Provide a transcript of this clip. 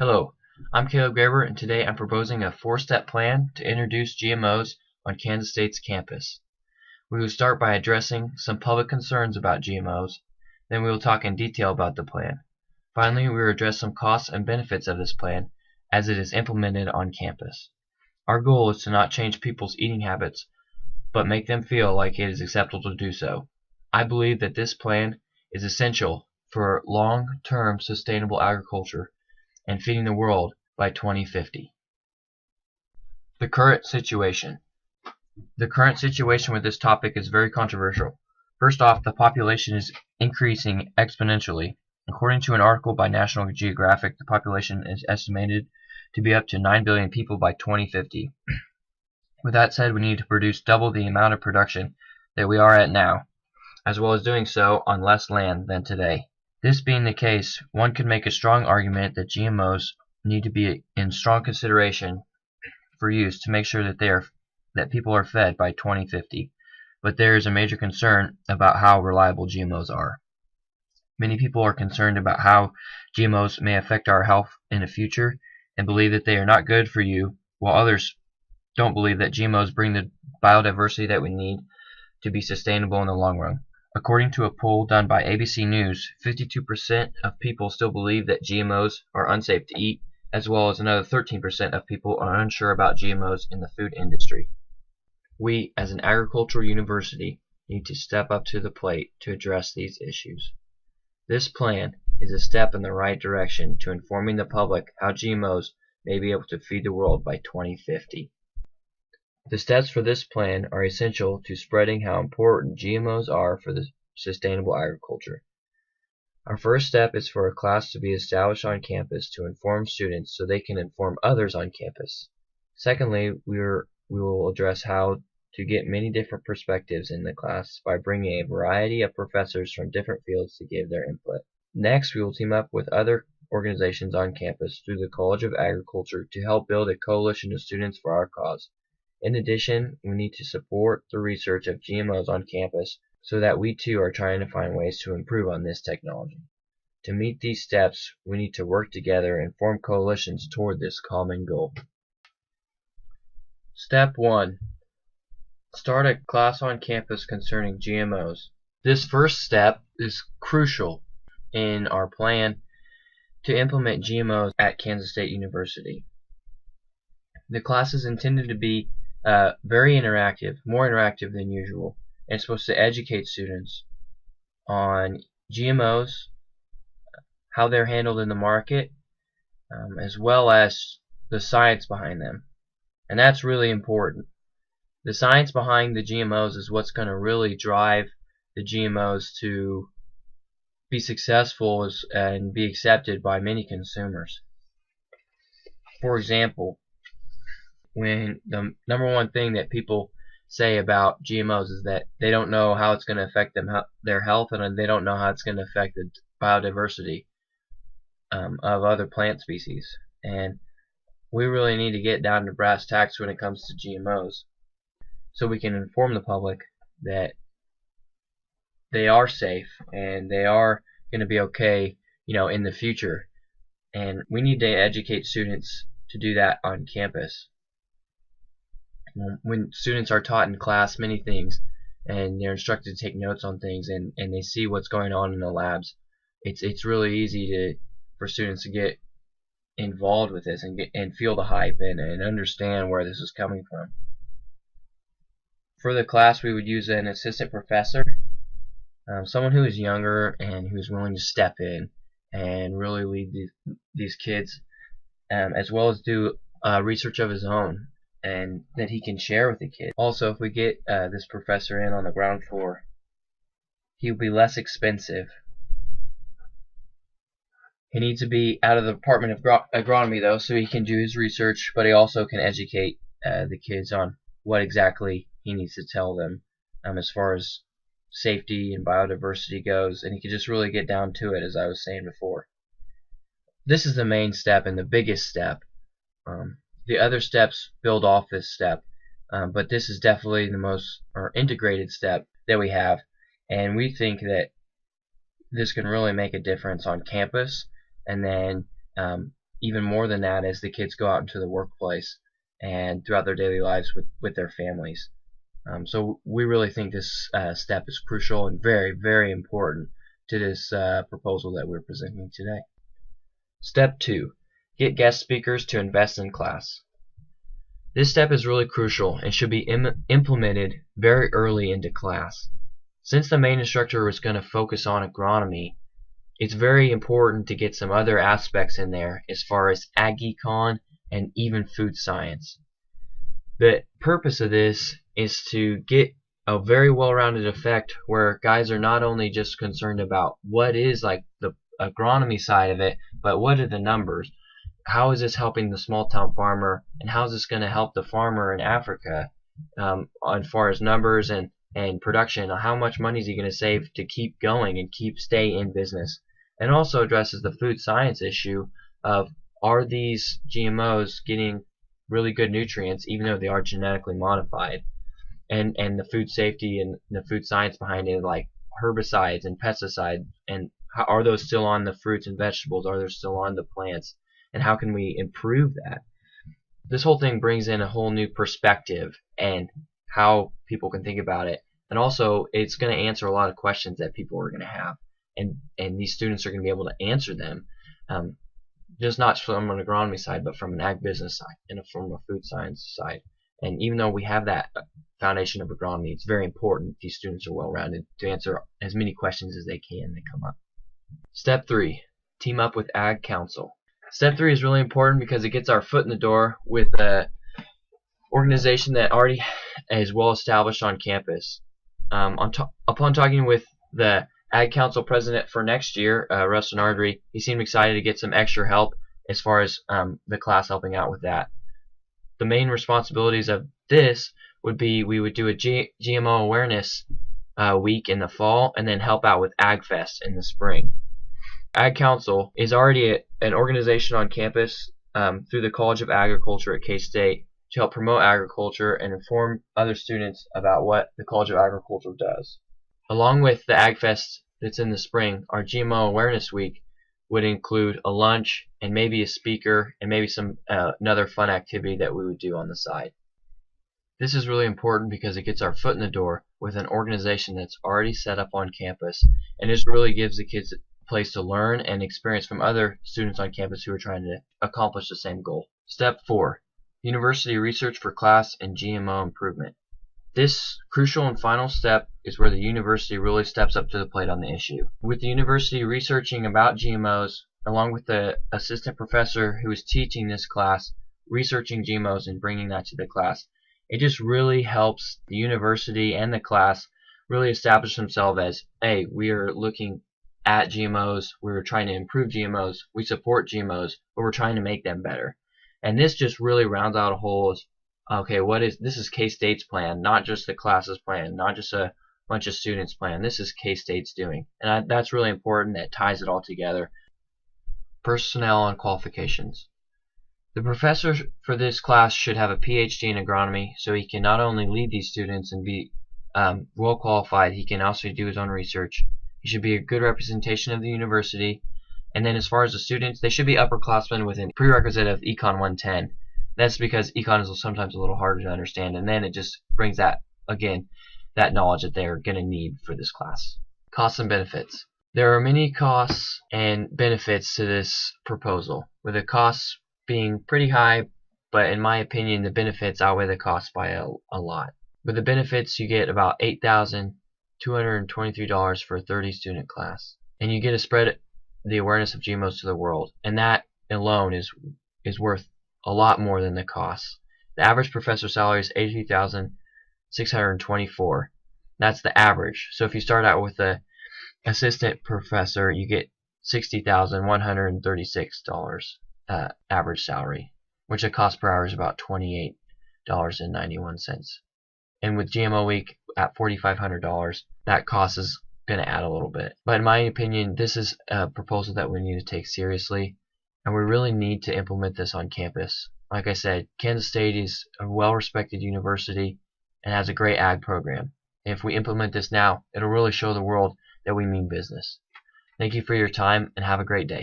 Hello, I'm Caleb Graber, and today I'm proposing a four-step plan to introduce GMOs on Kansas State's campus. We will start by addressing some public concerns about GMOs, then we will talk in detail about the plan. Finally, we will address some costs and benefits of this plan as it is implemented on campus. Our goal is to not change people's eating habits, but make them feel like it is acceptable to do so. I believe that this plan is essential for long-term sustainable agriculture and feeding the world by 2050. The current situation. The current situation with this topic is very controversial. First off, the population is increasing exponentially. According to an article by National Geographic, the population is estimated to be up to 9 billion people by 2050. With that said, we need to produce double the amount of production that we are at now, as well as doing so on less land than today. This being the case, one could make a strong argument that GMOs need to be in strong consideration for use to make sure that people are fed by 2050, but there is a major concern about how reliable GMOs are. Many people are concerned about how GMOs may affect our health in the future and believe that they are not good for you, while others don't believe that GMOs bring the biodiversity that we need to be sustainable in the long run. According to a poll done by ABC News, 52% of people still believe that GMOs are unsafe to eat, as well as another 13% of people are unsure about GMOs in the food industry. We, as an agricultural university, need to step up to the plate to address these issues. This plan is a step in the right direction to informing the public how GMOs may be able to feed the world by 2050. The steps for this plan are essential to spreading how important GMOs are for the sustainable agriculture. Our first step is for a class to be established on campus to inform students so they can inform others on campus. Secondly, we will address how to get many different perspectives in the class by bringing a variety of professors from different fields to give their input. Next, we will team up with other organizations on campus through the College of Agriculture to help build a coalition of students for our cause. In addition, we need to support the research of GMOs on campus so that we too are trying to find ways to improve on this technology. To meet these steps, we need to work together and form coalitions toward this common goal. Step 1. Start a class on campus concerning GMOs. This first step is crucial in our plan to implement GMOs at Kansas State University. The class is intended to be very interactive, more interactive than usual, and it's supposed to educate students on GMOs, how they're handled in the market, as well as the science behind them. And that's really important. The science behind the GMOs is what's going to really drive the GMOs to be successful and be accepted by many consumers. For example, when the number one thing that people say about GMOs is that they don't know how it's going to affect their health, and they don't know how it's going to affect the biodiversity of other plant species. And we really need to get down to brass tacks when it comes to GMOs, so we can inform the public that they are safe and they are going to be okay, in the future. And we need to educate students to do that on campus. When students are taught in class many things and they're instructed to take notes on things and they see what's going on in the labs, it's really easy for students to get involved with this and feel the hype and understand where this is coming from. For the class, we would use an assistant professor, someone who is younger and who's willing to step in and really lead these kids, as well as do research of his own and that he can share with the kids. Also, if we get this professor in on the ground floor, he will be less expensive. He needs to be out of the Department of Agronomy though, so he can do his research, but he also can educate the kids on what exactly he needs to tell them as far as safety and biodiversity goes, and he can just really get down to it, as I was saying before. This is the main step and the biggest step. The other steps build off this step, but this is definitely the most integrated step that we have, and we think that this can really make a difference on campus, and then even more than that as the kids go out into the workplace and throughout their daily lives with their families. So we really think this step is crucial and very, very important to this proposal that we're presenting today. Step 2. Get guest speakers to invest in class. This step is really crucial and should be implemented very early into class. Since the main instructor is going to focus on agronomy, it's very important to get some other aspects in there as far as ag econ and even food science. The purpose of this is to get a very well-rounded effect where guys are not only just concerned about what is like the agronomy side of it, but what are the numbers? How is this helping the small town farmer, and how is this going to help the farmer in Africa as far as numbers and production? How much money is he going to save to keep going and stay in business? And also addresses the food science issue of, are these GMOs getting really good nutrients even though they are genetically modified? And the food safety and the food science behind it, like herbicides and pesticides, and are those still on the fruits and vegetables? Are they still on the plants? And how can we improve that? This whole thing brings in a whole new perspective and how people can think about it. And also, it's going to answer a lot of questions that people are going to have. And these students are going to be able to answer them, just not from an agronomy side, but from an ag business side and from a food science side. And even though we have that foundation of agronomy, it's very important these students are well-rounded to answer as many questions as they can that come up. Step 3. Team up with Ag Council. Step 3 is really important because it gets our foot in the door with an organization that already is well established on campus. Upon talking with the Ag Council president for next year, Russ Nardry, he seemed excited to get some extra help as far as the class helping out with that. The main responsibilities of this would be we would do a GMO awareness week in the fall and then help out with Ag Fest in the spring. Ag Council is already an organization on campus through the College of Agriculture at K-State to help promote agriculture and inform other students about what the College of Agriculture does. Along with the Ag Fest that's in the spring, our GMO Awareness Week would include a lunch and maybe a speaker and maybe some another fun activity that we would do on the side. This is really important because it gets our foot in the door with an organization that's already set up on campus, and this really gives the kids a place to learn and experience from other students on campus who are trying to accomplish the same goal. Step 4. University research for class and GMO improvement. This crucial and final step is where the university really steps up to the plate on the issue. With the university researching about GMOs, along with the assistant professor who is teaching this class, researching GMOs and bringing that to the class, it just really helps the university and the class really establish themselves as, hey, we are looking at GMOs, we're trying to improve GMOs, we support GMOs, but we're trying to make them better. And this just really rounds out a whole, okay, this is K-State's plan, not just the class's plan, not just a bunch of students' plan. This is K-State's doing. And that's really important. That ties it all together. Personnel and qualifications. The professor for this class should have a PhD in agronomy, so he can not only lead these students and be well qualified, he can also do his own research. He should be a good representation of the university. And then as far as the students, they should be upperclassmen with a prerequisite of Econ 110. That's because Econ is sometimes a little harder to understand, and then it just brings that, again, that knowledge that they're going to need for this class. Costs and benefits. There are many costs and benefits to this proposal, with the costs being pretty high, but in my opinion, the benefits outweigh the costs by a lot. With the benefits, you get about $8,223 for a 30-student class, and you get to spread the awareness of GMOs to the world, and that alone is worth a lot more than the costs. The average professor salary is $83,624. That's the average. So if you start out with the assistant professor, you get $60,136 average salary, which the cost per hour is about $28.91. And with GMO Week at $4,500, that cost is going to add a little bit. But in my opinion, this is a proposal that we need to take seriously, and we really need to implement this on campus. Like I said, Kansas State is a well-respected university and has a great ag program. And if we implement this now, it'll really show the world that we mean business. Thank you for your time, and have a great day.